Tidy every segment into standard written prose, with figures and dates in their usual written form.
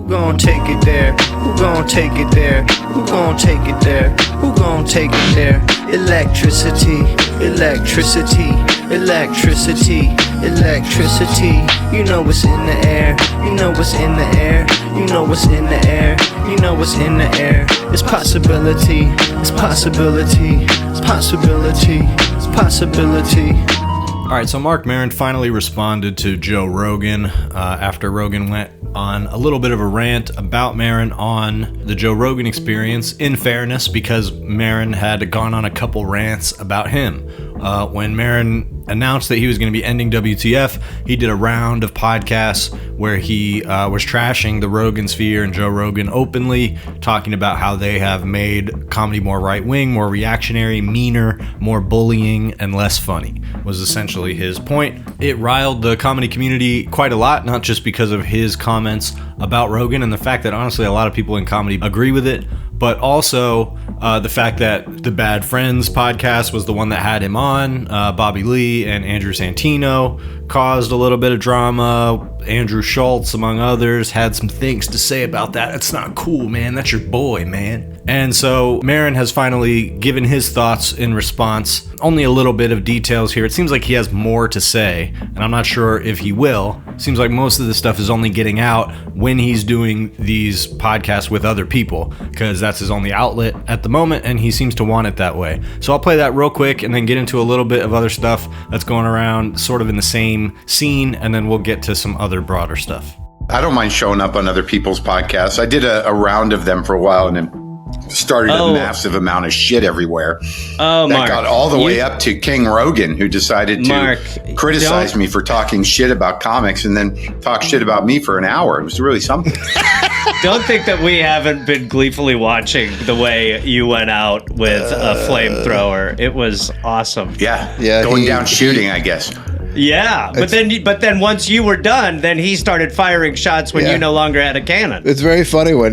Who gon' take it there? Who gon' take it there? Who gon' take it there? Who gon' take it there? Electricity, electricity, electricity, electricity. You know what's in the air. You know what's in the air. You know what's in the air. You know what's in the air. It's possibility. It's possibility. It's possibility. It's possibility. All right, so Marc Maron finally responded to Joe Rogan after Rogan went on a little bit of a rant about Maron on the Joe Rogan Experience, in fairness, because Maron had gone on a couple rants about him. When Maron announced that he was going to be ending WTF, he did a round of podcasts where he was trashing the Rogan sphere and Joe Rogan openly, talking about how they have made comedy more right-wing, more reactionary, meaner, more bullying, and less funny, was essentially his point. It riled the comedy community quite a lot, not just because of his comments about Rogan and the fact that honestly a lot of people in comedy agree with it, but also the fact that the Bad Friends podcast was the one that had him on. Bobby Lee and Andrew Santino caused a little bit of drama. Andrew Schultz, among others, had some things to say about that. It's not cool, man. That's your boy, man. And so Maron has finally given his thoughts in response. Only a little bit of details here. It seems like he has more to say, and I'm not sure if he will. Seems like most of the stuff is only getting out when he's doing these podcasts with other people, because that's his only outlet at the moment, and he seems to want it that way. So I'll play that real quick and then get into a little bit of other stuff that's going around sort of in the same scene, and then we'll get to some other broader stuff. I don't mind showing up on other people's podcasts. I did a round of them for a while and then started a massive amount of shit everywhere. That Marc, got all the way up to King Rogan, who decided to criticize me for talking shit about comics and then talk shit about me for an hour. It was really something. Don't think that we haven't been gleefully watching the way you went out with a flamethrower. It was awesome. Yeah. Going down shooting, I guess. Yeah, but then once you were done, then he started firing shots when you no longer had a cannon. It's very funny when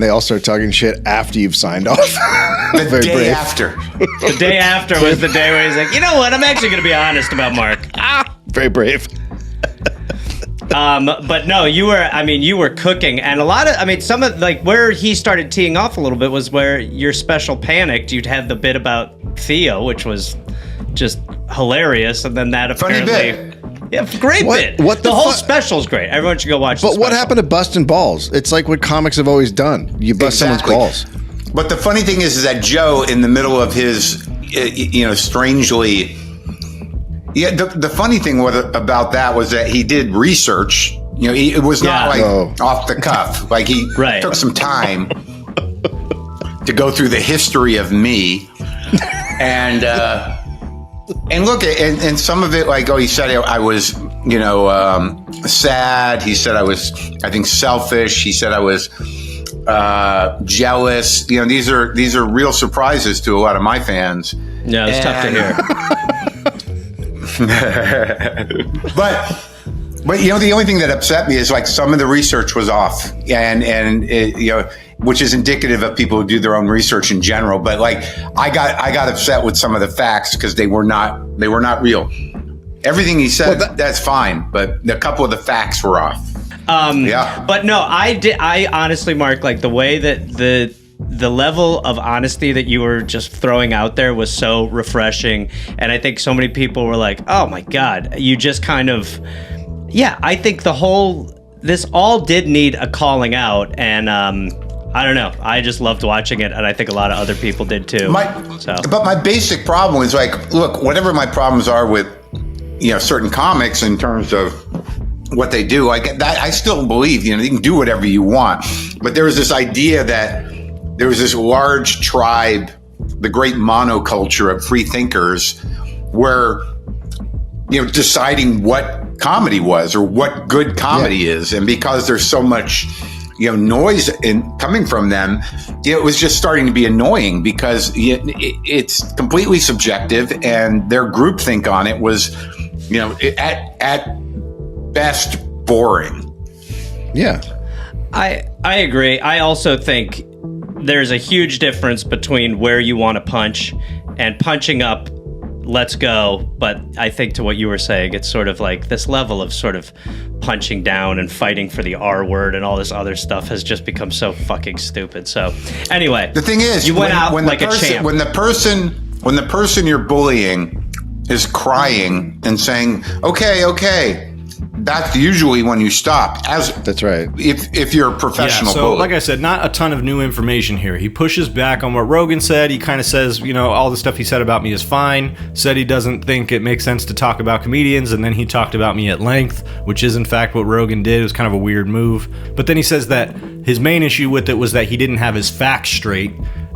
they all start talking shit after you've signed off. The day after. The day after was the day where he's like, you know what? I'm actually going to be honest about Marc. Very brave. But no, you were cooking, and some of like where he started teeing off a little bit was where your special panicked. You'd had the bit about Theo, which was just hilarious, and then that apparently, great bit. The whole special's great. Everyone should go watch. But what happened to busting balls? It's like what comics have always done. You bust someone's balls. But the funny thing is that Joe, in the middle of his, strangely. Yeah, the funny thing about that was that he did research. It was not off the cuff. Like he took some time to go through the history of me, and look at and some of it, like he said I was sad. He said I was, I think, selfish. He said I was jealous. These are real surprises to a lot of my fans. Yeah, it's tough to hear. but the only thing that upset me is like some of the research was off, and it, which is indicative of people who do their own research in general. But like I got upset with some of the facts because they were not real. Everything he said, that's fine, but a couple of the facts were off. But no, I honestly, Marc, like the way that the level of honesty that you were just throwing out there was so refreshing. And I think so many people were like, oh my God, you just kind of, I think this all did need a calling out. And I don't know, I just loved watching it. And I think a lot of other people did too. But my basic problem is like, look, whatever my problems are with, certain comics in terms of what they do, like that, I still believe, you can do whatever you want. But there was this idea that there was this large tribe, the great monoculture of free thinkers, were, deciding what comedy was or what good comedy is. And because there's so much, noise coming from them, it was just starting to be annoying because it's completely subjective, and their groupthink on it was, at best boring. Yeah. I agree. I also think there's a huge difference between where you want to punch and punching up let's go. But I think to what you were saying, it's sort of like this level of sort of punching down and fighting for the R word and all this other stuff has just become so fucking stupid. So anyway, the thing is, you went out like a champ. When the person you're bullying is crying and saying, okay, that's usually when you stop. That's right. If you're a professional so bully. like I said, not a ton of new information here. He pushes back on what Rogan said. He kind of says, all the stuff he said about me is fine. Said he doesn't think it makes sense to talk about comedians, and then he talked about me at length, which is in fact what Rogan did. It was kind of a weird move. But then he says that his main issue with it was that he didn't have his facts straight.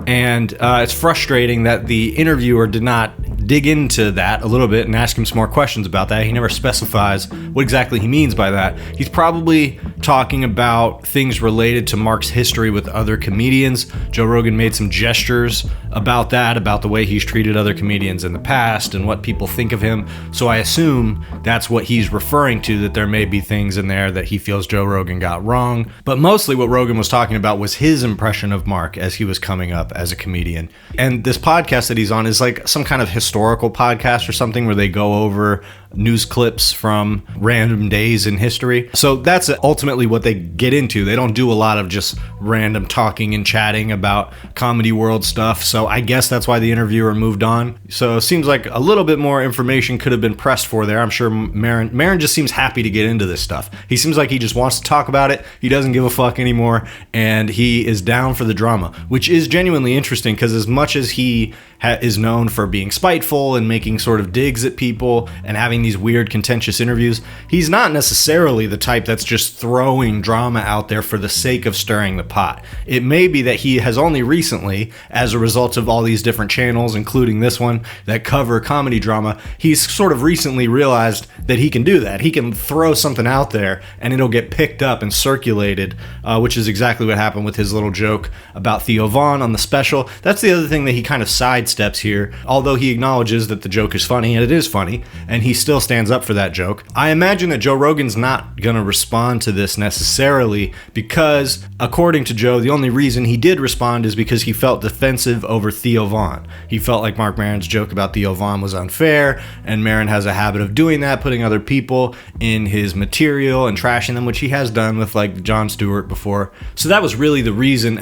And it's frustrating that the interviewer did not dig into that a little bit and ask him some more questions about that. He never specifies what exactly he means by that. He's probably talking about things related to Mark's history with other comedians. Joe Rogan made some gestures about that, about the way he's treated other comedians in the past and what people think of him. So I assume that's what he's referring to, that there may be things in there that he feels Joe Rogan got wrong. But mostly what Rogan was talking about was his impression of Mark as he was coming up as a comedian. And this podcast that he's on is like some kind of historical podcast or something where they go over news clips from random days in history. So that's ultimately what they get into. They don't do a lot of just random talking and chatting about comedy world stuff. So I guess that's why the interviewer moved on. So it seems like a little bit more information could have been pressed for there. I'm sure Maron just seems happy to get into this stuff. He seems like he just wants to talk about it. He doesn't give a fuck anymore. And he is down for the drama, which is genuinely interesting because as much as he is known for being spiteful and making sort of digs at people and having these weird contentious interviews, he's not necessarily the type that's just throwing drama out there for the sake of stirring the pot. It may be that he has only recently, as a result of all these different channels, including this one, that cover comedy drama, he's sort of recently realized that he can do that. He can throw something out there and it'll get picked up and circulated, which is exactly what happened with his little joke about Theo Von on the special. That's the other thing that he kind of sidesteps here, although he acknowledges that the joke is funny, and it is funny, and he still stands up for that joke. I imagine that Joe Rogan's not going to respond to this necessarily because, according to Joe, the only reason he did respond is because he felt defensive over Theo Von. He felt like Marc Maron's joke about Theo Von was unfair, and Maron has a habit of doing that, putting other people in his material and trashing them, which he has done with like Jon Stewart before. So that was really the reason,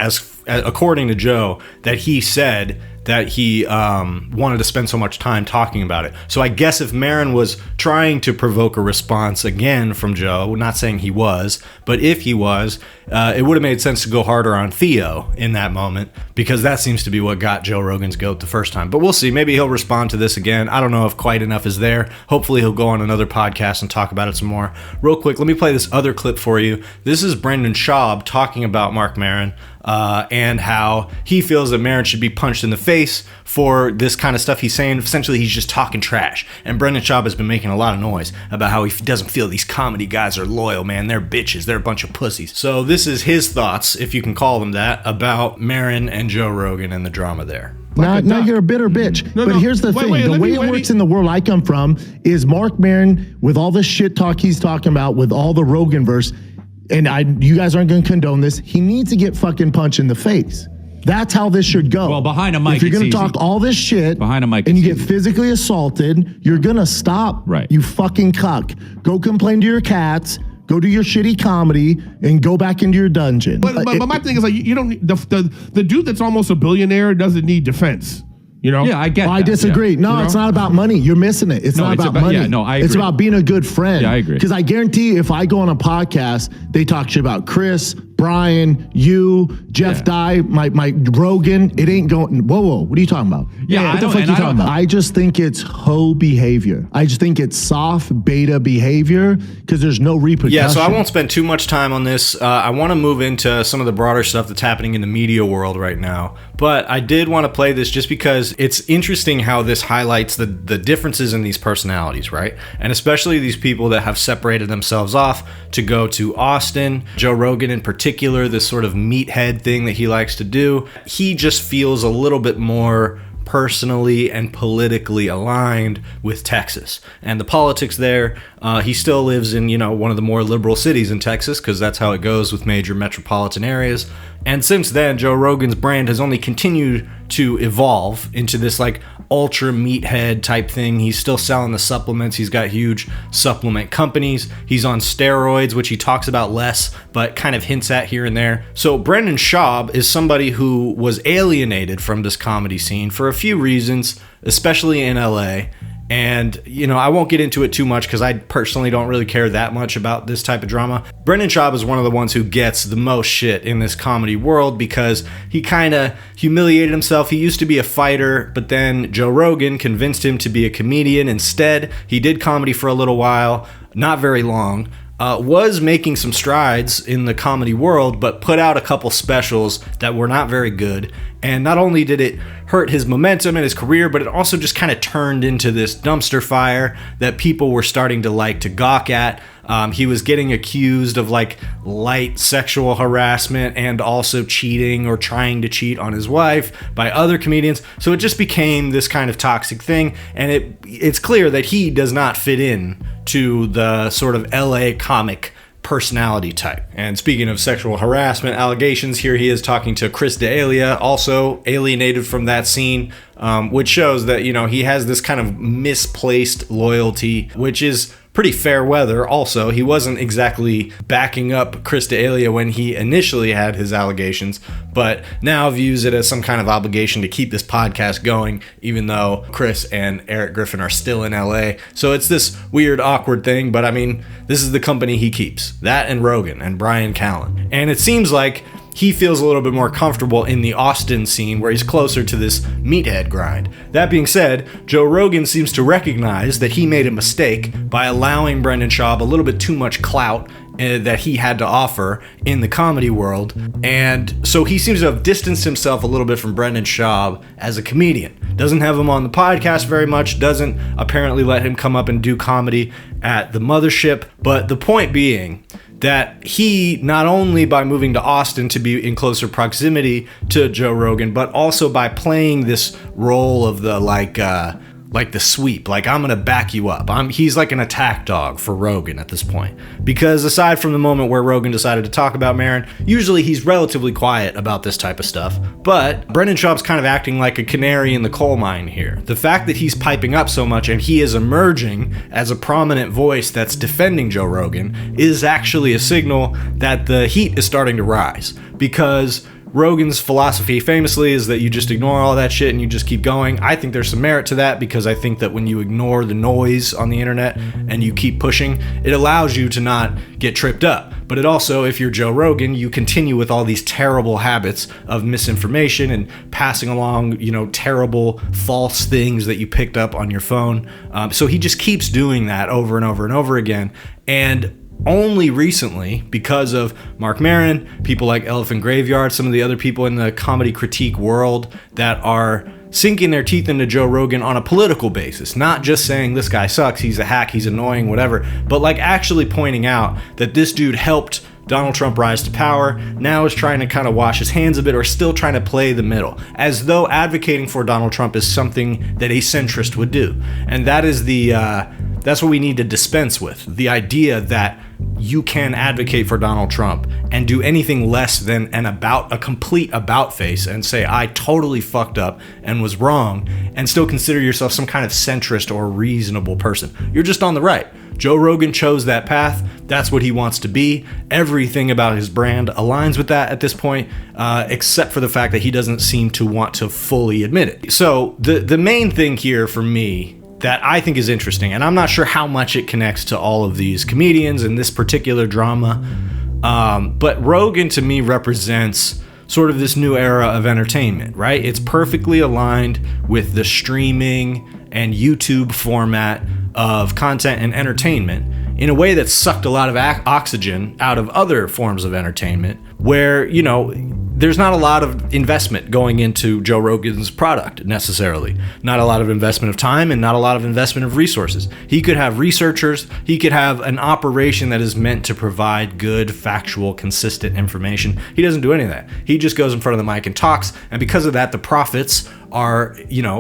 according to Joe, that he said that he wanted to spend so much time talking about it. So I guess if Maron was trying to provoke a response again from Joe, not saying he was, but if he was, it would have made sense to go harder on Theo in that moment, because that seems to be what got Joe Rogan's goat the first time. But we'll see. Maybe he'll respond to this again. I don't know if quite enough is there. Hopefully he'll go on another podcast and talk about it some more. Real quick, let me play this other clip for you. This is Brendan Schaub talking about Marc Maron and how he feels that Maron should be punched in the face for this kind of stuff he's saying. Essentially, he's just talking trash. And Brendan Schaub has been making a lot of noise about how he doesn't feel these comedy guys are loyal, man. They're bitches. They're a bunch of pussies. So this is his thoughts, if you can call them that, about Maron and Joe Rogan and the drama there. Now you're a bitter bitch. But here's the thing. The way it works in the world I come from is Marc Maron, with all the shit talk he's talking about, with all the Rogan verse, and you guys aren't going to condone this, he needs to get fucking punched in the face. That's how this should go. Well, behind a mic, if you're going to talk all this shit behind a mic, and you get physically assaulted, you're going to stop. Right. You fucking cuck. Go complain to your cats. Go do your shitty comedy and go back into your dungeon. But my thing is, like, you don't the dude that's almost a billionaire doesn't need defense. You know? Yeah, I get I disagree. Yeah. No, it's not about money. You're missing it. It's not about money. Yeah, no, I agree. It's about being a good friend. Yeah, I agree. Because I guarantee you, if I go on a podcast, they talk shit about Chris, Brian, you, Jeff Dye, my Rogan. It ain't going. Whoa, what are you talking about? Yeah, what the fuck are you talking about? I just think it's hoe behavior. I just think it's soft beta behavior because there's no repercussion. Yeah, so I won't spend too much time on this. I want to move into some of the broader stuff that's happening in the media world right now. But I did want to play this just because it's interesting how this highlights the differences in these personalities, right? And especially these people that have separated themselves off to go to Austin. Joe Rogan in particular, this sort of meathead thing that he likes to do. He just feels a little bit more personally and politically aligned with Texas and the politics there. He still lives in, one of the more liberal cities in Texas, because that's how it goes with major metropolitan areas. And since then, Joe Rogan's brand has only continued to evolve into this like ultra meathead type thing. He's still selling the supplements. He's got huge supplement companies. He's on steroids, which he talks about less, but kind of hints at here and there. So Brendan Schaub is somebody who was alienated from this comedy scene for a few reasons, especially in LA. And, I won't get into it too much because I personally don't really care that much about this type of drama. Brendan Schaub is one of the ones who gets the most shit in this comedy world because he kind of humiliated himself. He used to be a fighter, but then Joe Rogan convinced him to be a comedian instead. He did comedy for a little while, not very long. Was making some strides in the comedy world, but put out a couple specials that were not very good. And not only did it hurt his momentum in his career, but it also just kind of turned into this dumpster fire that people were starting to gawk at. He was getting accused of light sexual harassment and also cheating or trying to cheat on his wife by other comedians. So it just became this kind of toxic thing. And it's clear that he does not fit in to the sort of LA comic personality type. And speaking of sexual harassment allegations, here he is talking to Chris D'Elia, also alienated from that scene, which shows that, he has this kind of misplaced loyalty, which is pretty fair weather. Also, he wasn't exactly backing up Chris D'Elia when he initially had his allegations, but now views it as some kind of obligation to keep this podcast going, even though Chris and Eric Griffin are still in LA. So it's this weird, awkward thing, but this is the company he keeps. That and Rogan and Brian Callen. And it seems like he feels a little bit more comfortable in the Austin scene where he's closer to this meathead grind. That being said, Joe Rogan seems to recognize that he made a mistake by allowing Brendan Schaub a little bit too much clout that he had to offer in the comedy world. And so he seems to have distanced himself a little bit from Brendan Schaub as a comedian. Doesn't have him on the podcast very much, doesn't apparently let him come up and do comedy at the mothership. But the point being that he, not only by moving to Austin to be in closer proximity to Joe Rogan, but also by playing this role of the the sweep, I'm gonna back you up. He's like an attack dog for Rogan at this point. Because aside from the moment where Rogan decided to talk about Maron, usually he's relatively quiet about this type of stuff. But Brendan Schaub's kind of acting like a canary in the coal mine here. The fact that he's piping up so much and he is emerging as a prominent voice that's defending Joe Rogan is actually a signal that the heat is starting to rise. Because Rogan's philosophy famously is that you just ignore all that shit and you just keep going. I think there's some merit to that because I think that when you ignore the noise on the internet and you keep pushing, it allows you to not get tripped up. But it also, if you're Joe Rogan, you continue with all these terrible habits of misinformation and passing along, terrible false things that you picked up on your phone. So he just keeps doing that over and over and over again. And only recently, because of Marc Maron, people like Elephant Graveyard, some of the other people in the comedy critique world that are sinking their teeth into Joe Rogan on a political basis, not just saying this guy sucks, he's a hack, he's annoying, whatever, but actually pointing out that this dude helped Donald Trump rise to power, now is trying to kind of wash his hands a bit or still trying to play the middle, as though advocating for Donald Trump is something that a centrist would do. And that is that's what we need to dispense with. The idea that you can advocate for Donald Trump and do anything less than a complete about face and say, I totally fucked up and was wrong, and still consider yourself some kind of centrist or reasonable person. You're just on the right. Joe Rogan chose that path. That's what he wants to be. Everything about his brand aligns with that at this point, except for the fact that he doesn't seem to want to fully admit it. So the main thing here for me that I think is interesting, and I'm not sure how much it connects to all of these comedians and this particular drama, but Rogan to me represents sort of this new era of entertainment, right? It's perfectly aligned with the streaming and YouTube format of content and entertainment in a way that sucked a lot of oxygen out of other forms of entertainment where, there's not a lot of investment going into Joe Rogan's product necessarily. Not a lot of investment of time and not a lot of investment of resources. He could have researchers, he could have an operation that is meant to provide good, factual, consistent information. He doesn't do any of that. He just goes in front of the mic and talks, and because of that, the profits are,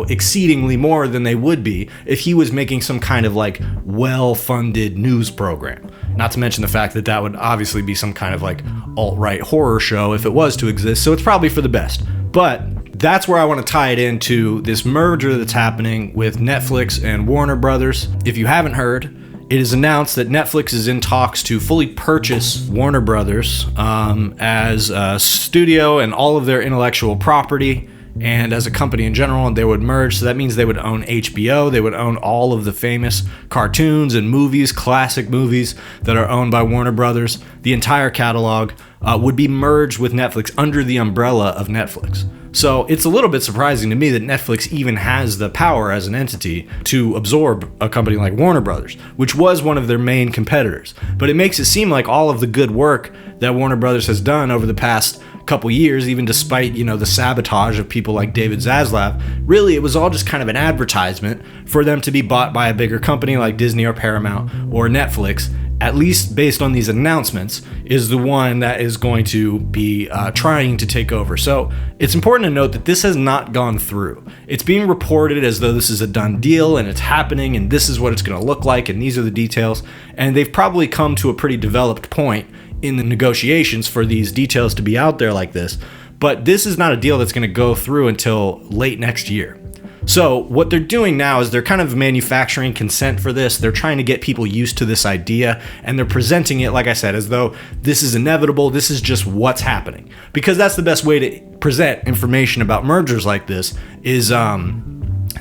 exceedingly more than they would be if he was making some kind of like well-funded news program. Not to mention the fact that that would obviously be some kind of like alt-right horror show if it was to exist, so it's probably for the best. But that's where I want to tie it into this merger that's happening with Netflix and Warner Brothers. If you haven't heard, it is announced that Netflix is in talks to fully purchase Warner Brothers as a studio and all of their intellectual property, and as a company in general, and they would merge. So that means they would own HBO, they would own all of the famous cartoons and movies, classic movies that are owned by Warner Brothers. The entire catalog would be merged with Netflix under the umbrella of Netflix. So it's a little bit surprising to me that Netflix even has the power as an entity to absorb a company like Warner Brothers, which was one of their main competitors. But it makes it seem like all of the good work that Warner Brothers has done over the past couple years, even despite, the sabotage of people like David Zaslav, really it was all just kind of an advertisement for them to be bought by a bigger company like Disney or Paramount or Netflix, at least based on these announcements, is the one that is going to be trying to take over. So it's important to note that this has not gone through. It's being reported as though this is a done deal and it's happening and this is what it's going to look like and these are the details. And they've probably come to a pretty developed point in the negotiations for these details to be out there like this. But this is not a deal that's going to go through until late next year. So what they're doing now is they're kind of manufacturing consent for this. They're trying to get people used to this idea, and they're presenting it, like I said, as though this is inevitable. This is just what's happening, because that's the best way to present information about mergers like this is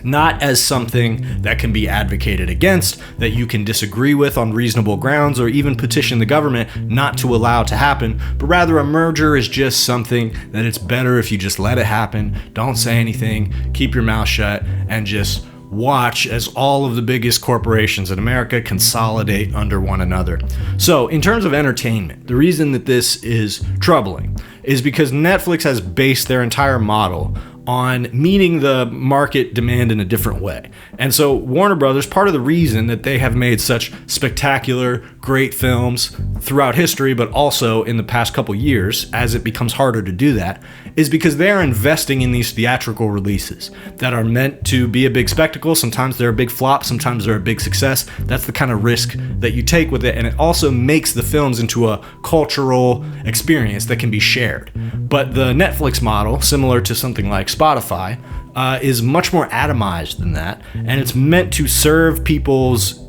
not as something that can be advocated against, that you can disagree with on reasonable grounds, or even petition the government not to allow to happen, but rather a merger is just something that it's better if you just let it happen, don't say anything, keep your mouth shut, and just watch as all of the biggest corporations in America consolidate under one another. So in terms of entertainment, the reason that this is troubling is because Netflix has based their entire model on meeting the market demand in a different way. And so Warner Brothers, part of the reason that they have made such spectacular, great films throughout history, but also in the past couple years, as it becomes harder to do that, is because they're investing in these theatrical releases that are meant to be a big spectacle. Sometimes they're a big flop, sometimes they're a big success. That's the kind of risk that you take with it, and it also makes the films into a cultural experience that can be shared. But the Netflix model, similar to something like Spotify, is much more atomized than that, and it's meant to serve people's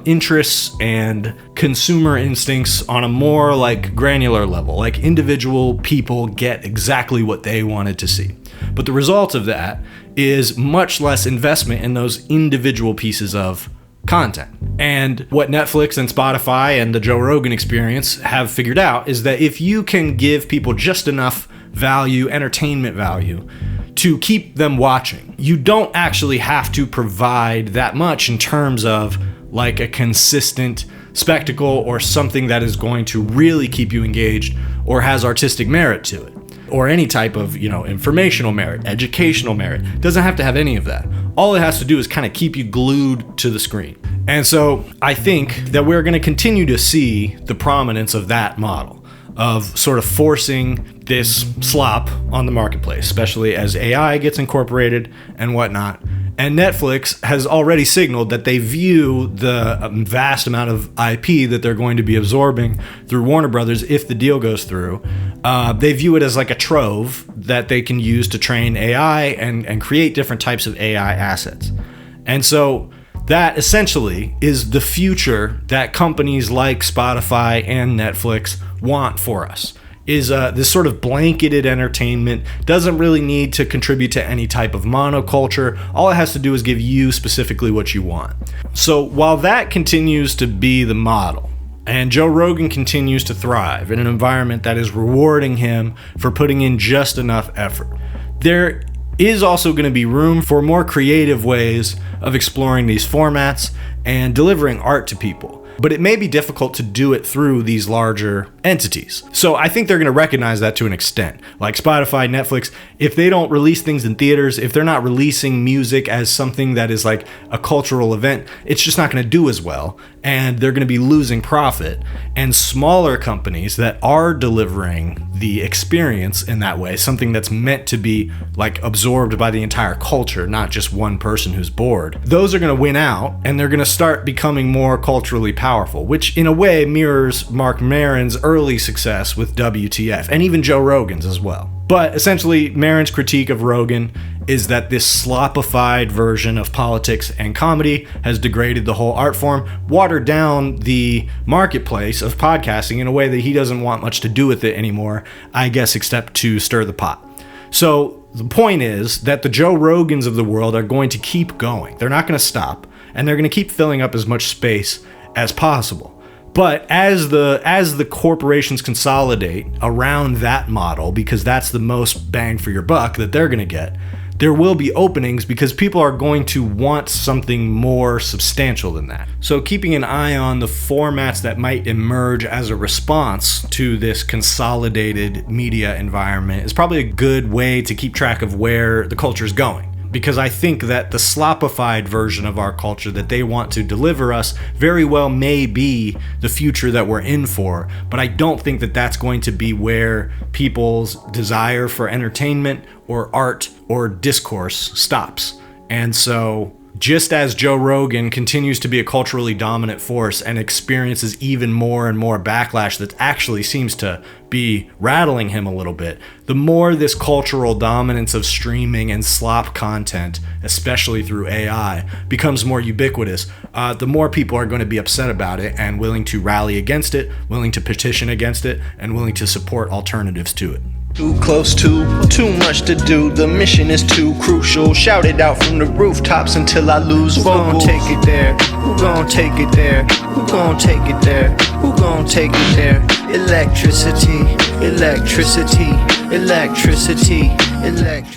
interests and consumer instincts on a more like granular level. Like individual people get exactly what they wanted to see. But the result of that is much less investment in those individual pieces of content. And what Netflix and Spotify and the Joe Rogan Experience have figured out is that if you can give people just enough value, entertainment value, to keep them watching, you don't actually have to provide that much in terms of like a consistent spectacle or something that is going to really keep you engaged or has artistic merit to it, or any type of, informational merit, educational merit. It doesn't have to have any of that. All it has to do is kind of keep you glued to the screen. And so I think that we're going to continue to see the prominence of that model of sort of forcing this slop on the marketplace, especially as AI gets incorporated and whatnot. And Netflix has already signaled that they view the vast amount of IP that they're going to be absorbing through Warner Brothers if the deal goes through. They view it as like a trove that they can use to train AI and create different types of AI assets. And so that essentially is the future that companies like Spotify and Netflix want for us. Is this sort of blanketed entertainment, doesn't really need to contribute to any type of monoculture. All it has to do is give you specifically what you want. So while that continues to be the model, and Joe Rogan continues to thrive in an environment that is rewarding him for putting in just enough effort, there is also going to be room for more creative ways of exploring these formats and delivering art to people. but it may be difficult to do it through these larger entities. So I think they're going to recognize that to an extent. Like Spotify, Netflix, if they don't release things in theaters, if they're not releasing music as something that is like a cultural event, it's just not going to do as well, and they're going to be losing profit. And smaller companies that are delivering the experience in that way, something that's meant to be like absorbed by the entire culture, not just one person who's bored, those are going to win out, and they're going to start becoming more culturally powerful, which in a way mirrors Marc Maron's early success with WTF, and even Joe Rogan's as well. But essentially, Maron's critique of Rogan is that this slopified version of politics and comedy has degraded the whole art form, watered down the marketplace of podcasting in a way that he doesn't want much to do with it anymore, I guess, except to stir the pot. So the point is that the Joe Rogans of the world are going to keep going. They're not going to stop, and they're going to keep filling up as much space as possible. But as the corporations consolidate around that model, because that's the most bang for your buck that they're going to get, there will be openings because people are going to want something more substantial than that. So keeping an eye on the formats that might emerge as a response to this consolidated media environment is probably a good way to keep track of where the culture is going. Because I think that the slopified version of our culture that they want to deliver us very well may be the future that we're in for, but I don't think that that's going to be where people's desire for entertainment or art or discourse stops. And so just as Joe Rogan continues to be a culturally dominant force and experiences even more and more backlash that actually seems to be rattling him a little bit, the more this cultural dominance of streaming and slop content, especially through AI, becomes more ubiquitous, the more people are going to be upset about it and willing to rally against it, willing to petition against it, and willing to support alternatives to it. Too close to, too much to do. The mission is too crucial. Shout it out from the rooftops until I lose vocals. Who gon' take it there? Who gon' take it there? Who gon' take it there? Who gon' take it there? Electricity, electricity, electricity, electricity.